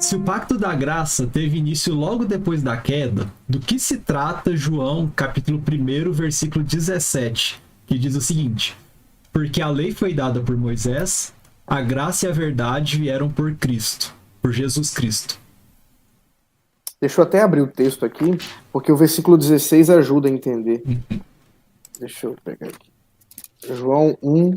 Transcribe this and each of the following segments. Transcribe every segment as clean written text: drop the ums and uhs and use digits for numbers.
Se o pacto da graça teve início logo depois da queda, do que se trata João, capítulo 1, versículo 17, que diz o seguinte: porque a lei foi dada por Moisés, a graça e a verdade vieram por Cristo, por Jesus Cristo. Deixa eu até abrir o texto aqui, porque o versículo 16 ajuda a entender. Deixa eu pegar aqui. João 1,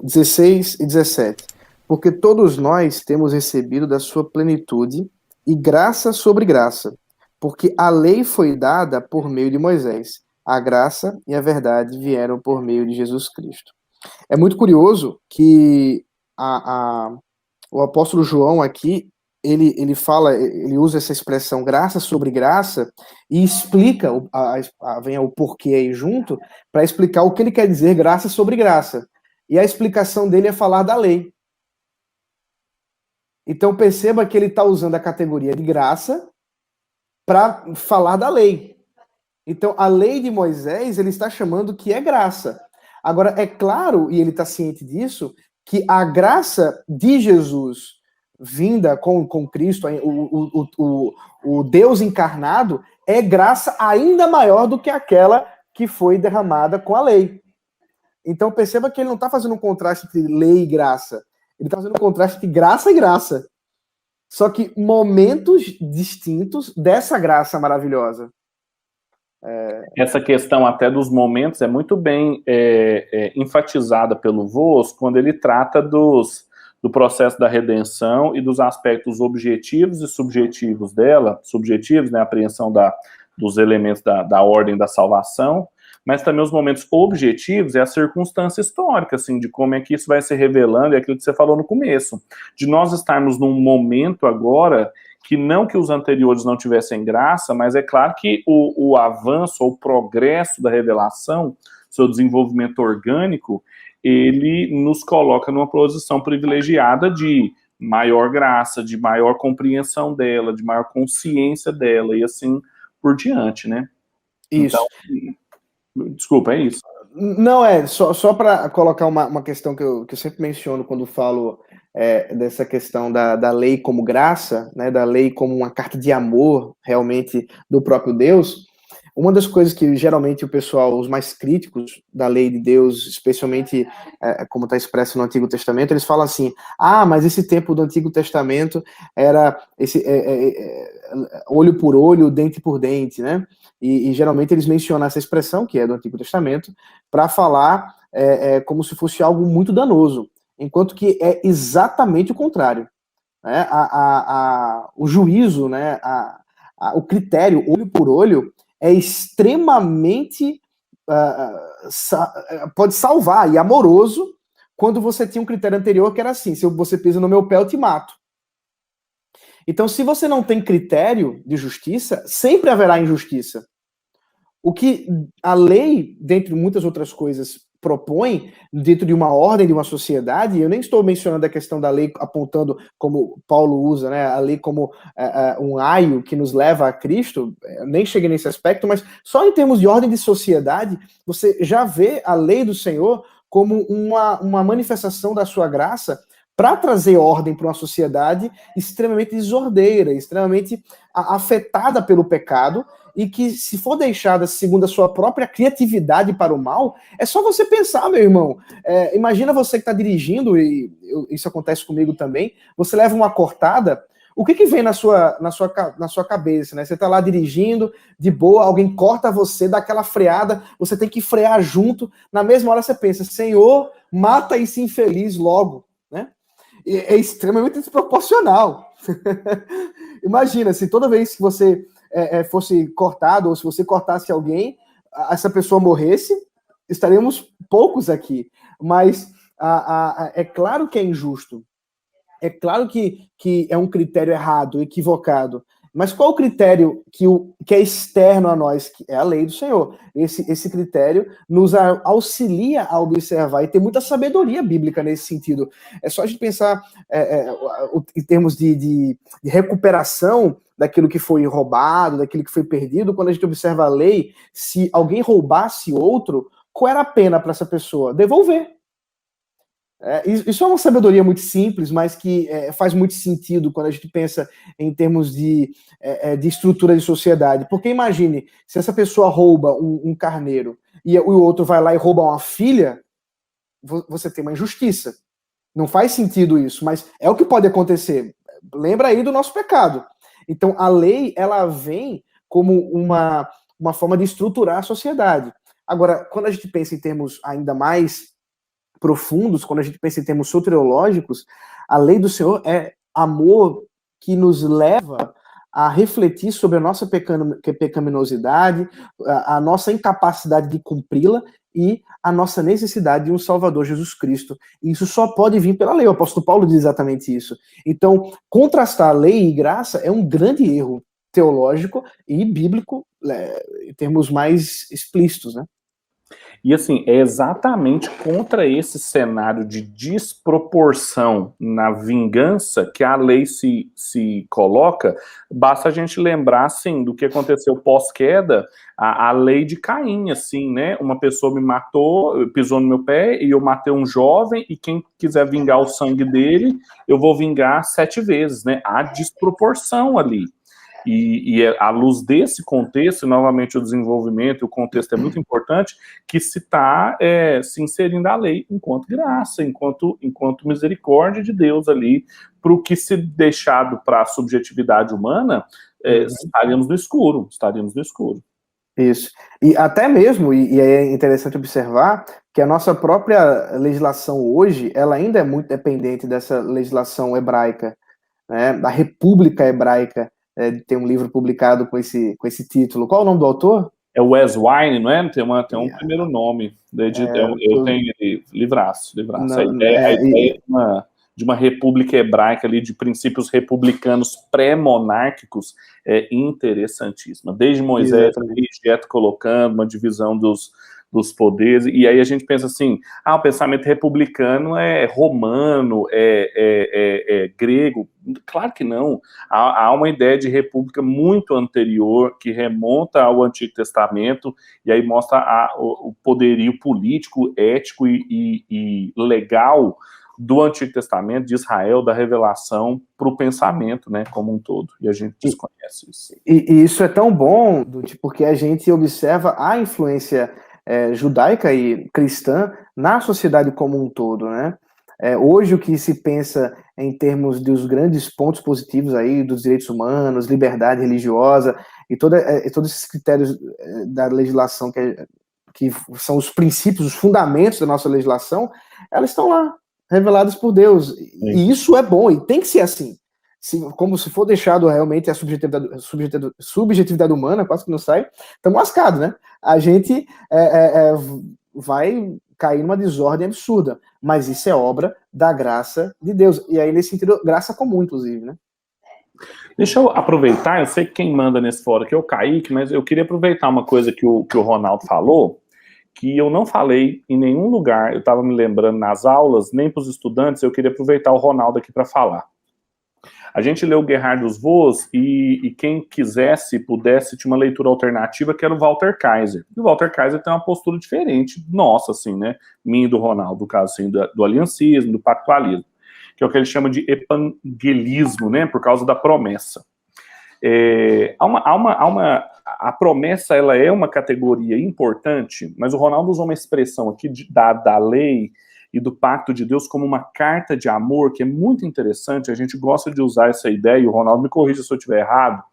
16 e 17. Porque todos nós temos recebido da sua plenitude e graça sobre graça, porque a lei foi dada por meio de Moisés, a graça e a verdade vieram por meio de Jesus Cristo. É muito curioso que o apóstolo João aqui, ele usa essa expressão graça sobre graça e explica, vem o porquê aí junto, para explicar o que ele quer dizer graça sobre graça. E a explicação dele é falar da lei. Então perceba que ele está usando a categoria de graça para falar da lei. Então a lei de Moisés ele está chamando que é graça. Agora é claro, e ele está ciente disso, que a graça de Jesus vinda com Cristo, o Deus encarnado, é graça ainda maior do que aquela que foi derramada com a lei. Então perceba que ele não está fazendo um contraste entre lei e graça. Ele está fazendo um contraste de graça e graça. Só que momentos distintos dessa graça maravilhosa. Essa questão até dos momentos é muito bem enfatizada pelo Vos quando ele trata do processo da redenção e dos aspectos objetivos e subjetivos dela, subjetivos, né, a apreensão dos elementos da ordem da salvação, mas também os momentos objetivos é a circunstância histórica, assim, de como é que isso vai se revelando, é aquilo que você falou no começo, de nós estarmos num momento agora que não que os anteriores não tivessem graça, mas é claro que o avanço ou o progresso da revelação, seu desenvolvimento orgânico, ele nos coloca numa posição privilegiada de maior graça, de maior compreensão dela, de maior consciência dela, e assim por diante, né? Isso. Então, desculpa, é isso. Não, só para colocar uma questão que eu sempre menciono quando falo dessa questão da lei como graça, né, da lei como uma carta de amor, realmente, do próprio Deus. Uma das coisas que geralmente o pessoal, os mais críticos da lei de Deus, especialmente como está expresso no Antigo Testamento, eles falam assim: mas esse tempo do Antigo Testamento era esse olho por olho, dente por dente, né? E geralmente eles mencionam essa expressão, que é do Antigo Testamento, para falar como se fosse algo muito danoso, enquanto que é exatamente o contrário. Né? O juízo, né? O critério olho por olho é extremamente pode salvar e amoroso quando você tinha um critério anterior que era assim: se você pisa no meu pé, eu te mato. Então, se você não tem critério de justiça, sempre haverá injustiça. O que a lei, dentre muitas outras coisas, propõe dentro de uma ordem, de uma sociedade, eu nem estou mencionando a questão da lei apontando, como Paulo usa, né, a lei como um aio que nos leva a Cristo, nem cheguei nesse aspecto, mas só em termos de ordem de sociedade, você já vê a lei do Senhor como uma manifestação da sua graça para trazer ordem para uma sociedade extremamente desordeira, extremamente afetada pelo pecado, e que, se for deixada segundo a sua própria criatividade para o mal, é só você pensar, meu irmão. Imagina você que está dirigindo, e isso acontece comigo também, você leva uma cortada, o que vem na sua cabeça, né? Você está lá dirigindo, de boa, alguém corta você, dá aquela freada, você tem que frear junto, na mesma hora você pensa: Senhor, mata esse infeliz logo, né? É extremamente desproporcional. Imagina, se toda vez que você fosse cortado, ou se você cortasse alguém, essa pessoa morresse, estaríamos poucos aqui. Mas é claro que é injusto. É claro que é um critério errado, equivocado. Mas qual o critério que é externo a nós? É a lei do Senhor. Esse critério nos auxilia a observar e ter muita sabedoria bíblica nesse sentido. É só a gente pensar em termos de recuperação daquilo que foi roubado, daquilo que foi perdido. Quando a gente observa a lei, se alguém roubasse outro, qual era a pena para essa pessoa? Devolver. Isso é uma sabedoria muito simples, mas que faz muito sentido quando a gente pensa em termos de estrutura de sociedade. Porque imagine, se essa pessoa rouba um carneiro e o outro vai lá e rouba uma filha, você tem uma injustiça. Não faz sentido isso, mas é o que pode acontecer. Lembra aí do nosso pecado. Então, a lei, ela vem como uma forma de estruturar a sociedade. Agora, quando a gente pensa em termos ainda mais profundos, quando a gente pensa em termos soteriológicos, a lei do Senhor é amor que nos leva a refletir sobre a nossa pecaminosidade, a nossa incapacidade de cumpri-la e a nossa necessidade de um Salvador, Jesus Cristo. E isso só pode vir pela lei. O apóstolo Paulo diz exatamente isso. Então, contrastar lei e graça é um grande erro teológico e bíblico, em termos mais explícitos, né? E assim, é exatamente contra esse cenário de desproporção na vingança que a lei se coloca. Basta a gente lembrar, assim, do que aconteceu pós-queda, a lei de Caim, assim, né? Uma pessoa me matou, pisou no meu pé e eu matei um jovem e quem quiser vingar o sangue dele, eu vou vingar 7 vezes, né? Há desproporção ali. E à luz desse contexto, novamente o desenvolvimento, o contexto é muito importante, que se está se inserindo a lei enquanto graça, enquanto misericórdia de Deus ali, para o que se deixado para a subjetividade humana, estaríamos no escuro. Isso. E até mesmo, e é interessante observar, que a nossa própria legislação hoje, ela ainda é muito dependente dessa legislação hebraica, né, da República Hebraica. Tem um livro publicado com esse título. Qual é o nome do autor? É o Wes Wine, não é? Tem um primeiro nome. Eu tenho ele, livraço. A ideia de uma república hebraica ali, de princípios republicanos pré-monárquicos, é interessantíssima. Desde Moisés, direto colocando uma divisão dos poderes, e aí a gente pensa assim, o pensamento republicano é romano, é grego. Claro que não. Há uma ideia de república muito anterior, que remonta ao Antigo Testamento, e aí mostra o poderio político, ético e legal do Antigo Testamento, de Israel, da revelação para o pensamento, né, como um todo, e a gente desconhece isso. E isso é tão bom, porque a gente observa a influência judaica e cristã na sociedade como um todo, né? Hoje o que se pensa em termos dos grandes pontos positivos aí, dos direitos humanos, liberdade religiosa, e todos esses critérios da legislação que são os princípios, os fundamentos da nossa legislação, elas estão lá, reveladas por Deus. Sim. E isso é bom, e tem que ser assim. Como se for deixado realmente a subjetividade humana, quase que não sai, estamos lascados, né? A gente vai cair numa desordem absurda, mas isso é obra da graça de Deus, e aí nesse sentido, graça comum, inclusive, né? Deixa eu aproveitar, eu sei que quem manda nesse fórum aqui é o Kaique, mas eu queria aproveitar uma coisa que o Ronaldo falou, que eu não falei em nenhum lugar, eu estava me lembrando nas aulas, nem para os estudantes, eu queria aproveitar o Ronaldo aqui para falar. A gente leu Gerhard dos Vos e quem quisesse, pudesse, tinha uma leitura alternativa que era o Walter Kaiser. E o Walter Kaiser tem uma postura diferente, nossa, assim, né? Minha e do Ronaldo, no caso, assim, do aliancismo, do pactualismo, que é o que ele chama de evangelismo, né? Por causa da promessa. A promessa, ela é uma categoria importante, mas o Ronaldo usou uma expressão aqui da lei e do pacto de Deus como uma carta de amor, que é muito interessante. A gente gosta de usar essa ideia, e o Ronaldo me corrija se eu estiver errado,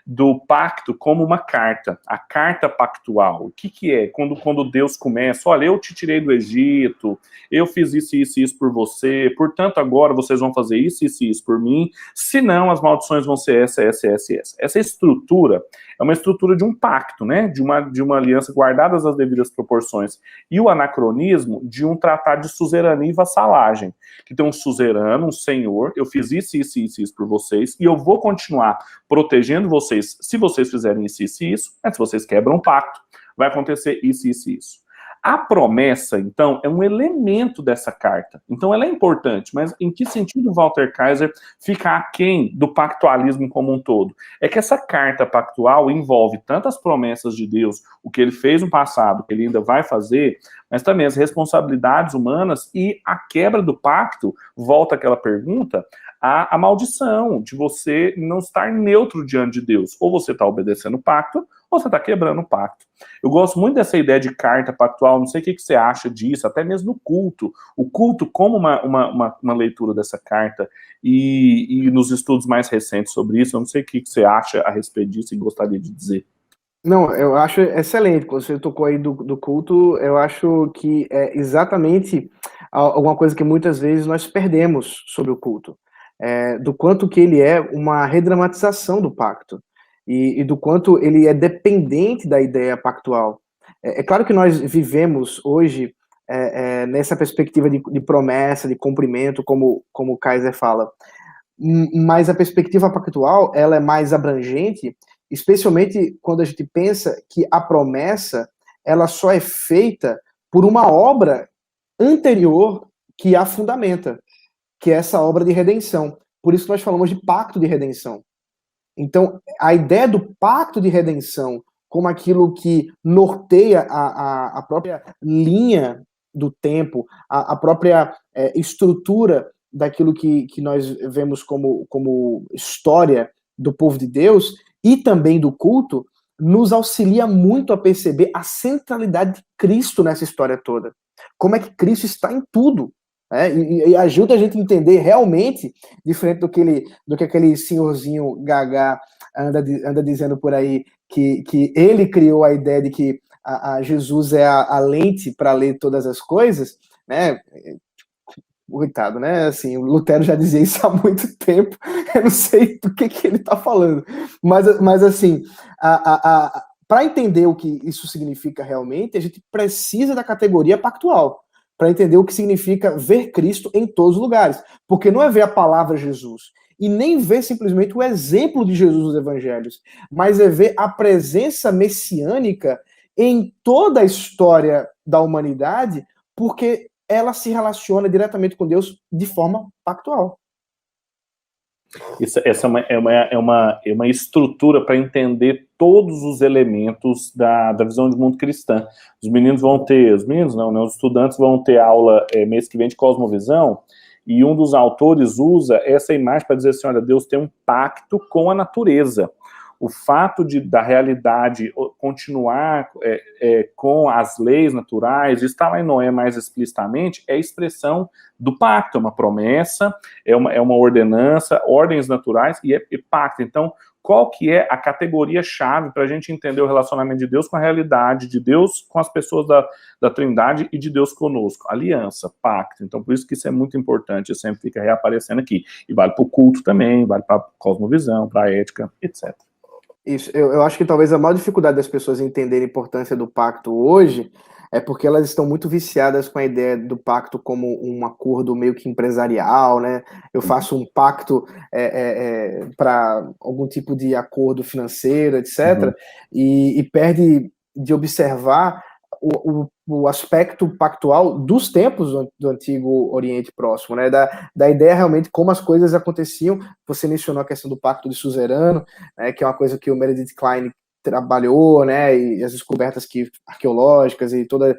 do pacto como uma carta, a carta pactual. O que é? Quando Deus começa, olha, eu te tirei do Egito, eu fiz isso por você, portanto agora vocês vão fazer isso por mim, senão as maldições vão ser essa. Essa estrutura é uma estrutura de um pacto, né? De uma aliança guardadas as devidas proporções. E o anacronismo de um tratado de suzerania e vassalagem, que tem um suzerano, um senhor, eu fiz isso por vocês, e eu vou continuar protegendo vocês se vocês fizerem isso, mas se vocês quebram o pacto, vai acontecer isso. A promessa, então, é um elemento dessa carta. Então, ela é importante, mas em que sentido Walter Kaiser fica aquém do pactualismo como um todo? É que essa carta pactual envolve tantas promessas de Deus, o que ele fez no passado, o que ele ainda vai fazer, mas também as responsabilidades humanas e a quebra do pacto, volta àquela pergunta, a maldição de você não estar neutro diante de Deus. Ou você está obedecendo o pacto, ou você está quebrando o pacto. Eu gosto muito dessa ideia de carta pactual, não sei o que você acha disso, até mesmo no culto. O culto como uma leitura dessa carta, e nos estudos mais recentes sobre isso, eu não sei o que você acha a respeito disso e gostaria de dizer. Não, eu acho excelente. Quando você tocou aí do culto, eu acho que é exatamente alguma coisa que muitas vezes nós perdemos sobre o culto. Do quanto que ele é uma redramatização do pacto. E do quanto ele é dependente da ideia pactual. É claro que nós vivemos hoje nessa perspectiva de promessa, de cumprimento, como o Kaiser fala, mas a perspectiva pactual ela é mais abrangente, especialmente quando a gente pensa que a promessa ela só é feita por uma obra anterior que a fundamenta, que é essa obra de redenção. Por isso que nós falamos de pacto de redenção. Então, a ideia do pacto de redenção como aquilo que norteia a própria linha do tempo, a própria estrutura daquilo que nós vemos como história do povo de Deus e também do culto, nos auxilia muito a perceber a centralidade de Cristo nessa história toda. Como é que Cristo está em tudo. E ajuda a gente a entender realmente, diferente do que aquele senhorzinho Gagá anda dizendo por aí, que ele criou a ideia de que Jesus é a lente para ler todas as coisas, né? Coitado, né? Assim, o Lutero já dizia isso há muito tempo, eu não sei do que ele está falando, mas assim, para entender o que isso significa realmente, a gente precisa da categoria pactual, para entender o que significa ver Cristo em todos os lugares. Porque não é ver a palavra Jesus, e nem ver simplesmente o exemplo de Jesus nos evangelhos, mas é ver a presença messiânica em toda a história da humanidade, porque ela se relaciona diretamente com Deus de forma pactual. Essa é uma estrutura para entender todos os elementos da visão de mundo cristã. Os meninos vão ter, os estudantes vão ter aula mês que vem de cosmovisão, e um dos autores usa essa imagem para dizer assim, olha, Deus tem um pacto com a natureza. O fato da realidade continuar com as leis naturais, está lá em Noé mais explicitamente, é a expressão do pacto, é uma promessa, é uma ordenança, ordens naturais e pacto. Então, qual que é a categoria-chave para a gente entender o relacionamento de Deus com a realidade, de Deus com as pessoas da Trindade e de Deus conosco? Aliança, pacto. Então, por isso que isso é muito importante, sempre fica reaparecendo aqui. E vale para o culto também, vale para a cosmovisão, para a ética, etc. Isso, eu acho que talvez a maior dificuldade das pessoas entenderem a importância do pacto hoje é porque elas estão muito viciadas com a ideia do pacto como um acordo meio que empresarial, né? Eu faço um pacto para algum tipo de acordo financeiro, etc., e perde de observar o aspecto pactual dos tempos do Antigo Oriente Próximo, né? Da ideia realmente como as coisas aconteciam. Você mencionou a questão do pacto de suzerano, né, que é uma coisa que o Meredith Kline trabalhou, né, e as descobertas arqueológicas e todas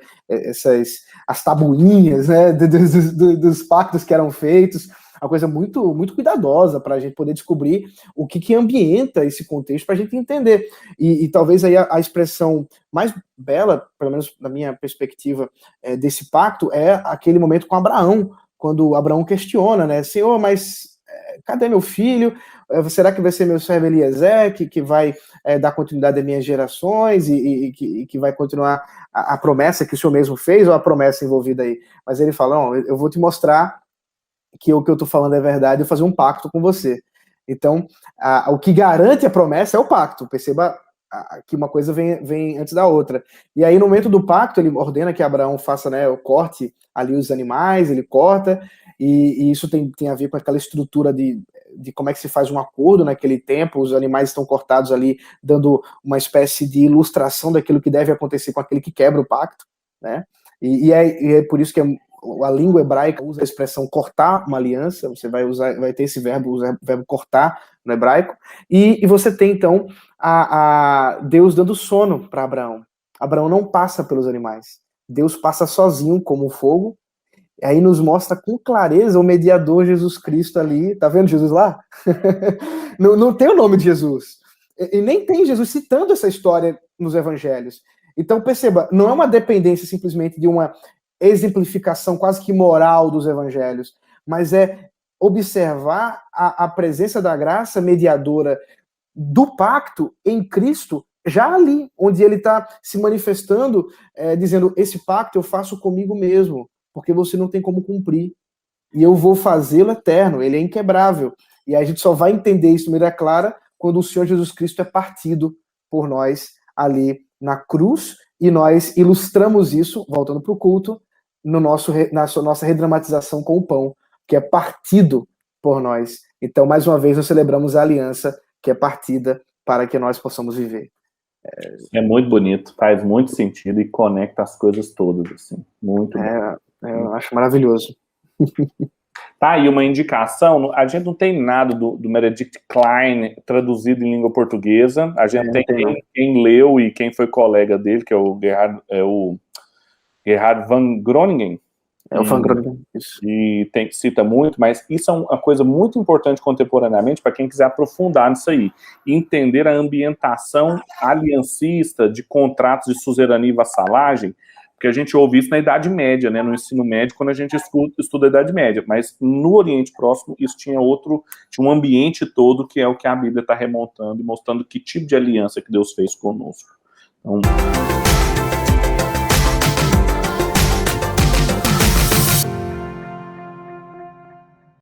as tabuinhas, né, dos pactos que eram feitos, uma coisa muito, muito cuidadosa para a gente poder descobrir o que ambienta esse contexto para a gente entender. E talvez aí a expressão mais bela, pelo menos na minha perspectiva, desse pacto, é aquele momento com Abraão, quando Abraão questiona, né, Senhor, mas cadê meu filho? Será que vai ser meu servo Eliezer que vai dar continuidade às minhas gerações e que vai continuar a promessa que o Senhor mesmo fez, ou a promessa envolvida aí? Mas ele fala, não, eu vou te mostrar que o que eu estou falando é verdade, eu vou fazer um pacto com você. Então, o que garante a promessa é o pacto. Perceba que uma coisa vem antes da outra. E aí, no momento do pacto, ele ordena que Abraão faça, né, o corte ali os animais, ele corta, e isso tem a ver com aquela estrutura de como é que se faz um acordo naquele tempo. Os animais estão cortados ali, dando uma espécie de ilustração daquilo que deve acontecer com aquele que quebra o pacto, né? E é por isso que a língua hebraica usa a expressão cortar uma aliança, você vai ter esse verbo, o verbo cortar no hebraico, e você tem então a Deus dando sono para Abraão. Abraão não passa pelos animais, Deus passa sozinho como um fogo, e aí nos mostra com clareza o mediador Jesus Cristo ali, tá vendo Jesus lá? não tem o nome de Jesus, e nem tem Jesus citando essa história nos evangelhos. Então perceba, não é uma dependência simplesmente de uma exemplificação quase que moral dos evangelhos, mas é observar a presença da graça mediadora do pacto em Cristo, já ali, onde ele está se manifestando, dizendo, esse pacto eu faço comigo mesmo, porque você não tem como cumprir, e eu vou fazê-lo eterno, ele é inquebrável, e a gente só vai entender isso de maneira clara quando o Senhor Jesus Cristo é partido por nós ali na cruz, e nós ilustramos isso, voltando para o culto, na nossa redramatização com o pão, que é partido por nós. Então, mais uma vez, nós celebramos a aliança que é partida para que nós possamos viver. É muito bonito, faz muito sentido e conecta as coisas todas, assim. Muito bom. Eu acho maravilhoso. Tá aí uma indicação, a gente não tem nada do Benedict Klein traduzido em língua portuguesa, a gente tem quem leu e quem foi colega dele, que é o Gerhard van Groningen. É o Van Groningen, isso. E cita muito, mas isso é uma coisa muito importante contemporaneamente para quem quiser aprofundar nisso aí. E entender a ambientação aliancista de contratos de suzerania e vassalagem, porque a gente ouve isso na Idade Média, né, no ensino médio, quando a gente estuda a Idade Média, mas no Oriente Próximo isso tinha um ambiente todo que é o que a Bíblia está remontando e mostrando que tipo de aliança que Deus fez conosco. Então...